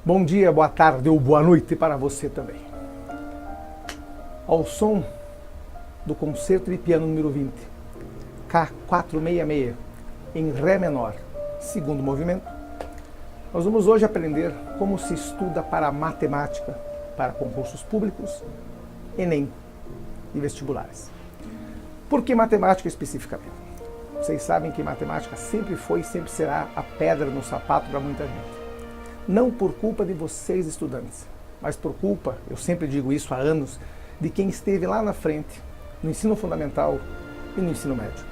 Bom dia, boa tarde ou boa noite para você também. Ao som do concerto de piano número 20, K466, em Ré menor, segundo movimento, nós vamos hoje aprender como se estuda para matemática, para concursos públicos, Enem e vestibulares. Por que matemática especificamente? Vocês sabem que matemática sempre foi e sempre será a pedra no sapato para muita gente. Não por culpa de vocês, estudantes, mas por culpa, eu sempre digo isso há anos, de quem esteve lá na frente, no ensino fundamental e no ensino médio.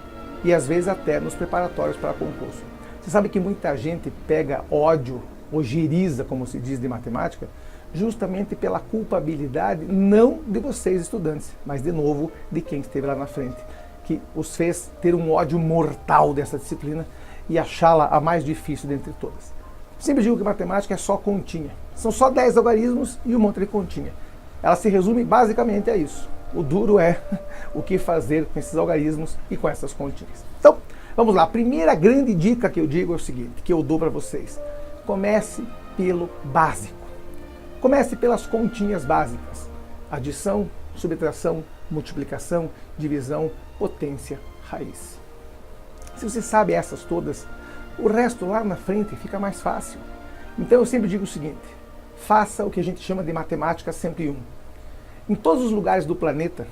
E às vezes até nos preparatórios para concurso. Você sabe que muita gente pega ódio, ojeriza, como se diz de matemática, justamente pela culpabilidade, não de vocês, estudantes, mas de novo, de quem esteve lá na frente, que os fez ter um ódio mortal dessa disciplina e achá-la a mais difícil dentre todas. Sempre digo que matemática é só continha. São só 10 algarismos e um monte de continha. Ela se resume basicamente a isso. O duro é o que fazer com esses algarismos e com essas continhas. Então, vamos lá. A primeira grande dica que eu digo é o seguinte, que eu dou para vocês. Comece pelo básico. Comece pelas continhas básicas. Adição, subtração, multiplicação, divisão, potência, raiz. Se você sabe essas todas, o resto lá na frente fica mais fácil. Então eu sempre digo o seguinte, faça o que a gente chama de matemática 101. Em todos os lugares do planeta,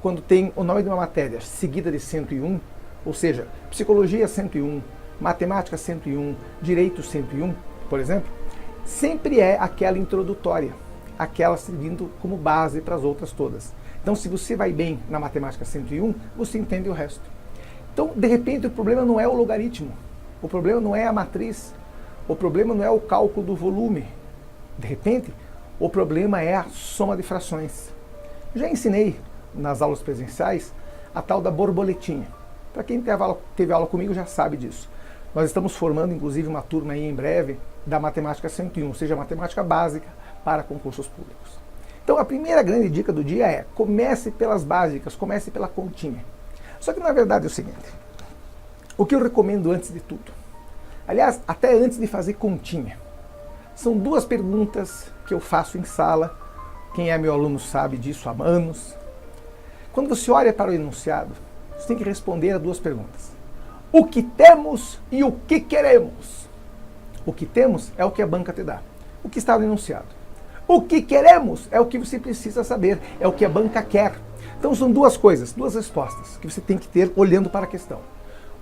quando tem o nome de uma matéria seguida de 101, ou seja, psicologia 101, matemática 101, direito 101, por exemplo, sempre é aquela introdutória, aquela servindo como base para as outras todas. Então se você vai bem na matemática 101, você entende o resto. Então, de repente, o problema não é o logaritmo. O problema não é a matriz, o problema não é o cálculo do volume. De repente, o problema é a soma de frações. Já ensinei nas aulas presenciais a tal da borboletinha. Para quem teve aula comigo já sabe disso. Nós estamos formando, inclusive, uma turma aí em breve da matemática 101, ou seja, matemática básica para concursos públicos. Então, a primeira grande dica do dia é comece pelas básicas, comece pela continha. Só que, na verdade, é o seguinte. O que eu recomendo antes de tudo? Aliás, até antes de fazer continha. São duas perguntas que eu faço em sala. Quem é meu aluno sabe disso há anos. Quando você olha para o enunciado, você tem que responder a duas perguntas. O que temos e o que queremos? O que temos é o que a banca te dá. O que está no enunciado. O que queremos é o que você precisa saber. É o que a banca quer. Então são duas coisas, duas respostas que você tem que ter olhando para a questão.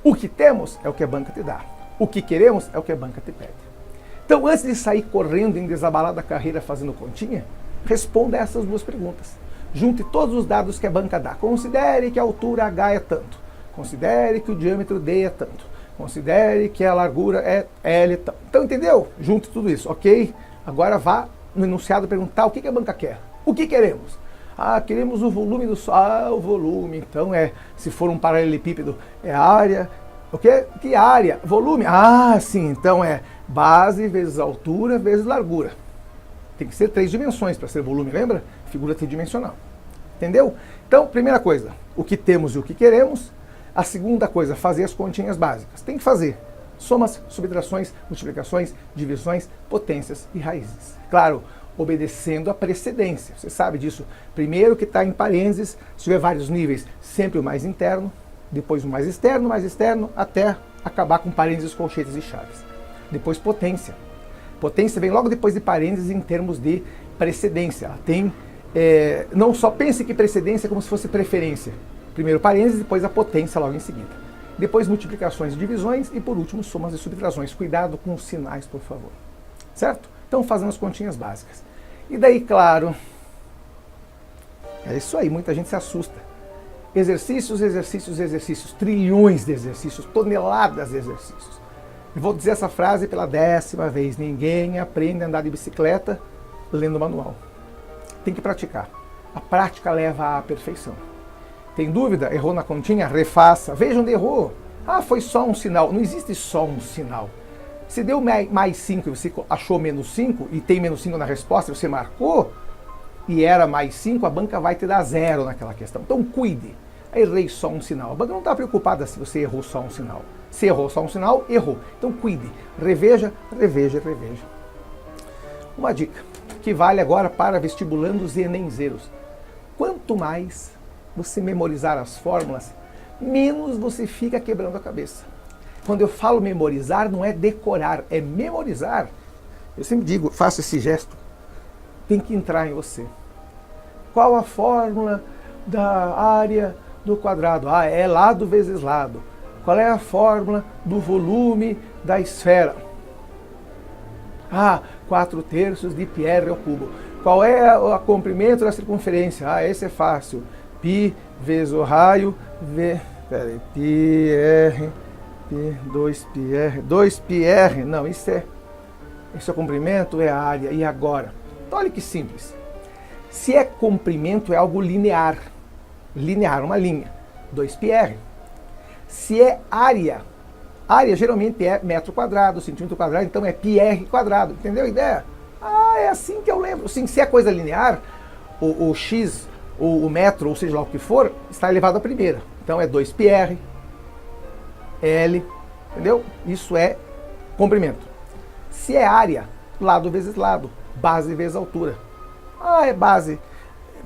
O que temos é o que a banca te dá. O que queremos é o que a banca te pede. Então, antes de sair correndo em desabalada carreira fazendo continha, responda essas duas perguntas. Junte todos os dados que a banca dá. Considere que a altura H é tanto. Considere que o diâmetro D é tanto. Considere que a largura é L tanto. Então, entendeu? Junte tudo isso, ok? Agora vá no enunciado perguntar o que a banca quer. O que queremos? Ah, queremos o volume do Sol. Ah, o volume, então se for um paralelepípedo, é a área. O quê? Que área? Volume? Ah, sim, então é base vezes altura vezes largura. Tem que ser 3 dimensões para ser volume, lembra? Figura tridimensional. Entendeu? Então, primeira coisa, o que temos e o que queremos. A segunda coisa, fazer as continhas básicas. Tem que fazer somas, subtrações, multiplicações, divisões, potências e raízes. Claro, obedecendo a precedência. Você sabe disso. Primeiro que está em parênteses, se tiver vários níveis, sempre o mais interno, depois o mais externo, até acabar com parênteses, colchetes e chaves. Depois potência. Potência vem logo depois de parênteses em termos de precedência. Ela tem, não só pense que precedência é como se fosse preferência. Primeiro parênteses, depois a potência logo em seguida. Depois multiplicações e divisões e por último somas e subtrações. Cuidado com os sinais, por favor. Certo? Então, fazendo as continhas básicas. E daí, claro, é isso aí, muita gente se assusta. Exercícios, exercícios, exercícios, trilhões de exercícios, toneladas de exercícios. Eu vou dizer essa frase pela 10ª vez. Ninguém aprende a andar de bicicleta lendo o manual. Tem que praticar. A prática leva à perfeição. Tem dúvida? Errou na continha? Refaça. Veja onde errou. Ah, foi só um sinal. Não existe só um sinal. Se deu mais 5 e você achou menos 5 e tem menos 5 na resposta e você marcou e era mais 5, a banca vai te dar 0 naquela questão. Então cuide. Errei só um sinal. A banca não está preocupada se você errou só um sinal. Se errou só um sinal, errou. Então cuide. Reveja, reveja, reveja. Uma dica que vale agora para vestibulandos e enenzeiros. Quanto mais você memorizar as fórmulas, menos você fica quebrando a cabeça. Quando eu falo memorizar, não é decorar, é memorizar. Eu sempre digo, faço esse gesto, tem que entrar em você. Qual a fórmula da área do quadrado? Ah, é lado vezes lado. Qual é a fórmula do volume da esfera? Ah, 4/3 de πr ao cubo. Qual é o comprimento da circunferência? Ah, esse é fácil. Π vezes o raio, πr, 2πr, não, isso é o comprimento, é a área. E agora? Então, olha que simples. Se é comprimento, é algo linear. Linear, uma linha. 2πr. Se é área geralmente é metro quadrado, centímetro quadrado, então é πr quadrado. Entendeu a ideia? Ah, é assim que eu lembro. Sim, se é coisa linear, o x, o metro, ou seja lá o que for, está elevado à primeira. Então é 2πr, L, entendeu? Isso é comprimento. Se é área, lado vezes lado, base vezes altura. Ah, é base.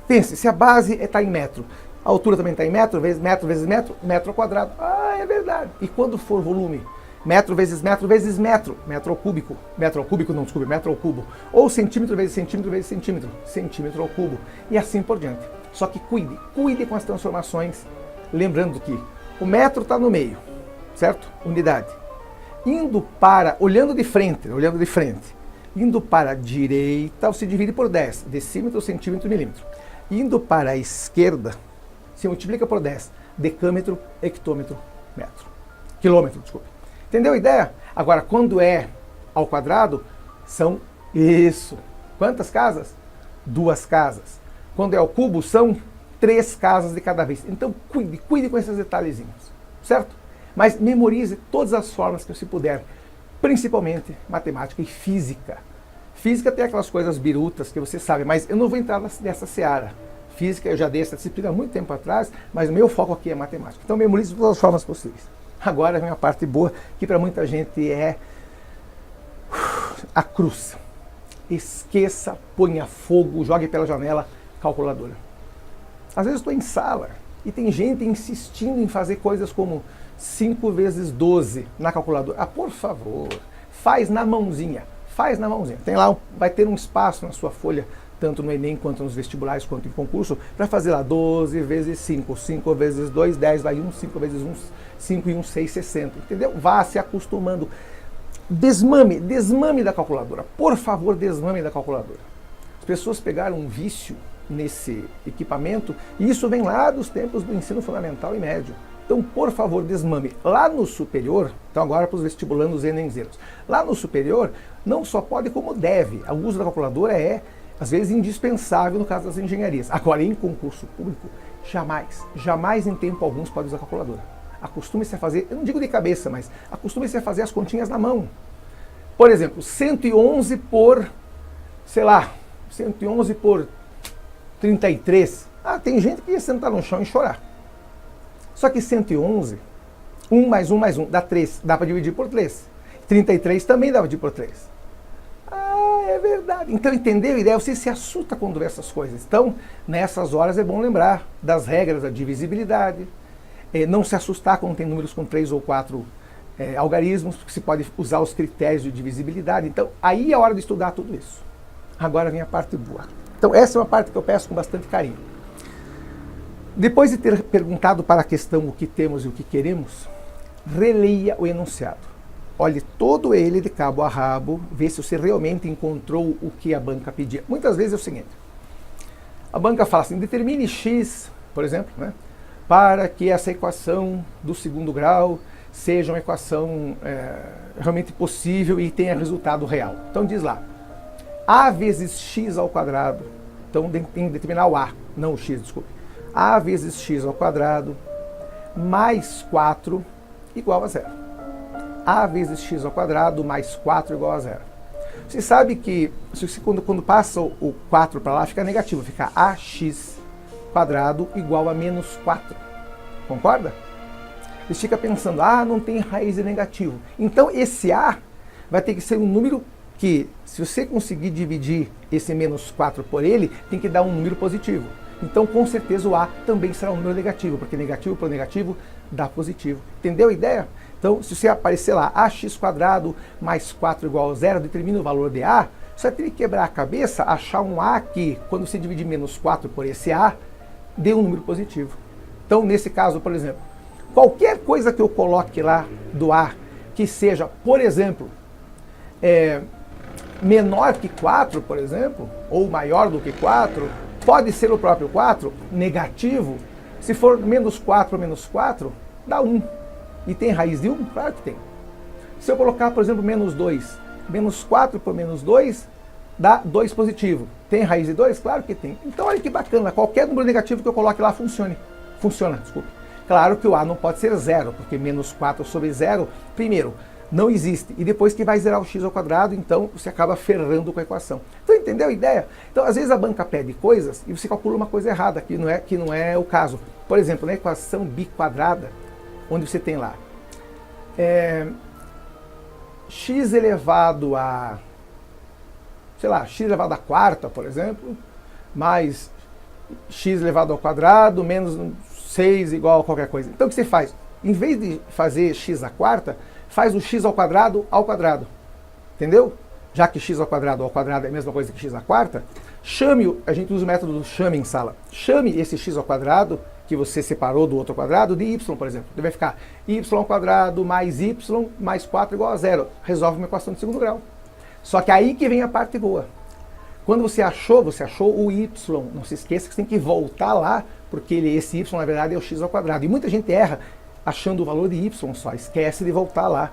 Pense, se a base está em metro, a altura também está em metro vezes metro ao quadrado. Ah, é verdade. E quando for volume? Metro vezes metro, metro ao cúbico. Metro ao cúbico, não, desculpe, metro ao cubo. Ou centímetro vezes centímetro, centímetro ao cubo. E assim por diante. Só que cuide com as transformações, lembrando que o metro está no meio, certo? Unidade. Olhando de frente, indo para a direita, você divide por 10, decímetro, centímetro, milímetro. Indo para a esquerda, se multiplica por 10, decâmetro, hectômetro, metro. Quilômetro, desculpe. Entendeu a ideia? Agora, quando é ao quadrado, são isso. Quantas casas? 2 casas. Quando é ao cubo, são 3 casas de cada vez. Então, cuide com esses detalhezinhos, certo? Mas memorize todas as formas que você puder, principalmente matemática e física. Física tem aquelas coisas birutas que você sabe, mas eu não vou entrar nessa seara. Física, eu já dei essa disciplina há muito tempo atrás, mas o meu foco aqui é matemática. Então, memorize todas as formas possíveis. Agora vem a parte boa, que para muita gente é a cruz. Esqueça, ponha fogo, jogue pela janela, calculadora. Às vezes estou em sala e tem gente insistindo em fazer coisas como 5 vezes 12 na calculadora. Ah, por favor, faz na mãozinha. Tem lá, vai ter um espaço na sua folha, tanto no Enem, quanto nos vestibulares, quanto em concurso, para fazer lá 12 vezes 5, 5 vezes 2, 10, vai 1, 5 vezes 1, 5 e 1, 6, 60, entendeu? Vá se acostumando. Desmame da calculadora. Por favor, desmame da calculadora. As pessoas pegaram um vício nesse equipamento, e isso vem lá dos tempos do ensino fundamental e médio. Então, por favor, desmame. Lá no superior, então agora para os vestibulandos e enenzeiros, lá no superior, não só pode como deve. O uso da calculadora é, às vezes, indispensável no caso das engenharias. Agora, em concurso público, jamais em tempo algum se pode usar calculadora. Acostume-se a fazer, eu não digo de cabeça, mas acostume-se a fazer as continhas na mão. Por exemplo, 111 por, 111 por 33. Ah, tem gente que ia sentar no chão e chorar. Só que 111, 1 mais 1 mais 1, dá 3, dá para dividir por 3. 33 também dá para dividir por 3. Ah, é verdade. Então, entendeu a ideia? Você se assusta quando vê essas coisas. Então, nessas horas é bom lembrar das regras da divisibilidade, não se assustar quando tem números com 3 ou 4 algarismos, porque se pode usar os critérios de divisibilidade. Então, aí é a hora de estudar tudo isso. Agora vem a parte boa. Então, essa é uma parte que eu peço com bastante carinho. Depois de ter perguntado para a questão o que temos e o que queremos, releia o enunciado. Olhe todo ele de cabo a rabo, vê se você realmente encontrou o que a banca pedia. Muitas vezes é o seguinte, a banca fala assim, determine x, por exemplo, né, para que essa equação do segundo grau seja uma equação realmente possível e tenha resultado real. Então diz lá, a vezes x ao quadrado, então tem que determinar o a, não o x, desculpe. A vezes x ao quadrado mais 4 igual a 0. A vezes x ao quadrado mais 4 igual a 0. Você sabe que quando passa o 4 para lá fica negativo, fica ax quadrado igual a menos 4. Concorda? Você fica pensando, não tem raiz de negativo. Então esse a vai ter que ser um número que se você conseguir dividir esse menos 4 por ele, tem que dar um número positivo. Então, com certeza, o A também será um número negativo, porque negativo por negativo dá positivo. Entendeu a ideia? Então, se você aparecer lá, ax² mais 4 igual a 0, determina o valor de A, você vai ter que quebrar a cabeça, achar um A que, quando você dividir menos 4 por esse A, dê um número positivo. Então, nesse caso, por exemplo, qualquer coisa que eu coloque lá do A, que seja, por exemplo, menor que 4, por exemplo, ou maior do que 4, pode ser o próprio 4, negativo. Se for menos 4 menos 4, dá 1. E tem raiz de 1? Claro que tem. Se eu colocar, por exemplo, menos 2, menos 4 por menos 2, dá 2 positivo. Tem raiz de 2? Claro que tem. Então olha que bacana, qualquer número negativo que eu coloque lá funciona, desculpe. Claro que o A não pode ser 0, porque menos 4 sobre 0, primeiro, não existe. E depois que vai zerar o x², então você acaba ferrando com a equação. Então entendeu a ideia? Então às vezes a banca pede coisas e você calcula uma coisa errada, que não é o caso. Por exemplo, na equação biquadrada, onde você tem lá x elevado a, sei lá, x elevado à quarta, por exemplo, mais x elevado ao quadrado menos 6 igual a qualquer coisa. Então o que você faz? Em vez de fazer x à quarta, faz o x ao quadrado. Entendeu? Já que x ao quadrado é a mesma coisa que x à quarta, a gente usa o método do chame em sala. Chame esse x ao quadrado, que você separou do outro quadrado, de y, por exemplo. Ele vai ficar y² mais y mais 4 igual a 0. Resolve uma equação de segundo grau. Só que aí que vem a parte boa. Quando você achou o y. Não se esqueça que você tem que voltar lá, porque esse y, na verdade, é o x². E muita gente erra achando o valor de y só. Esquece de voltar lá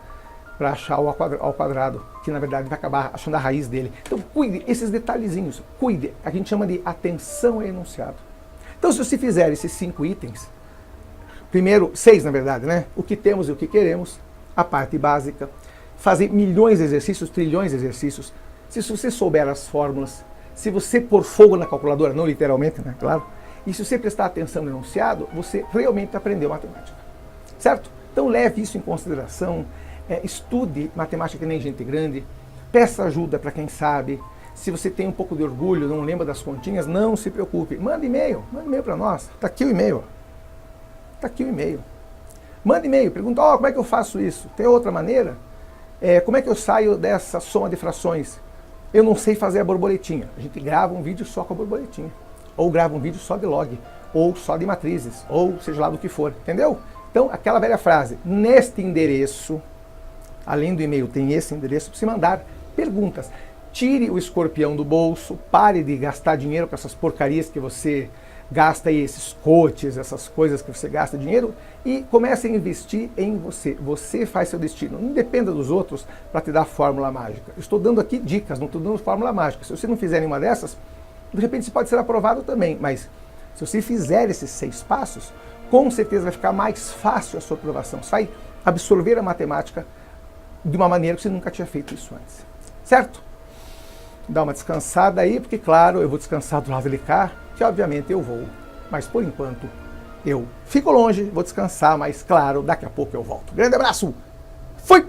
para achar o ao quadrado, que na verdade vai acabar achando a raiz dele. Então cuide, esses detalhezinhos, cuide. A gente chama de atenção ao enunciado. Então se você fizer esses 5 itens, primeiro, 6 na verdade, né? O que temos e o que queremos, a parte básica, fazer milhões de exercícios, trilhões de exercícios, se você souber as fórmulas, se você pôr fogo na calculadora, não literalmente, né? Claro, e se você prestar atenção no enunciado, você realmente aprendeu matemática. Certo? Então leve isso em consideração, estude matemática que nem gente grande, peça ajuda para quem sabe. Se você tem um pouco de orgulho, não lembra das continhas, não se preocupe. Manda e-mail para nós. Está aqui o e-mail. Está aqui o e-mail. Manda e-mail, pergunta, como é que eu faço isso? Tem outra maneira? Como é que eu saio dessa soma de frações? Eu não sei fazer a borboletinha. A gente grava um vídeo só com a borboletinha. Ou grava um vídeo só de log. Ou só de matrizes. Ou seja lá do que for. Entendeu? Então, aquela velha frase, neste endereço, além do e-mail, tem esse endereço para você mandar perguntas. Tire o escorpião do bolso, pare de gastar dinheiro com essas porcarias que você gasta aí, esses coaches, essas coisas que você gasta dinheiro, e comece a investir em você. Você faz seu destino. Não dependa dos outros para te dar fórmula mágica. Eu estou dando aqui dicas, não estou dando fórmula mágica. Se você não fizer nenhuma dessas, de repente você pode ser aprovado também, mas se você fizer esses 6 passos, com certeza vai ficar mais fácil a sua aprovação. Você vai absorver a matemática de uma maneira que você nunca tinha feito isso antes. Certo? Dá uma descansada aí, porque claro, eu vou descansar do lado de cá, que obviamente eu vou. Mas por enquanto, eu fico longe, vou descansar, mas claro, daqui a pouco eu volto. Grande abraço! Fui!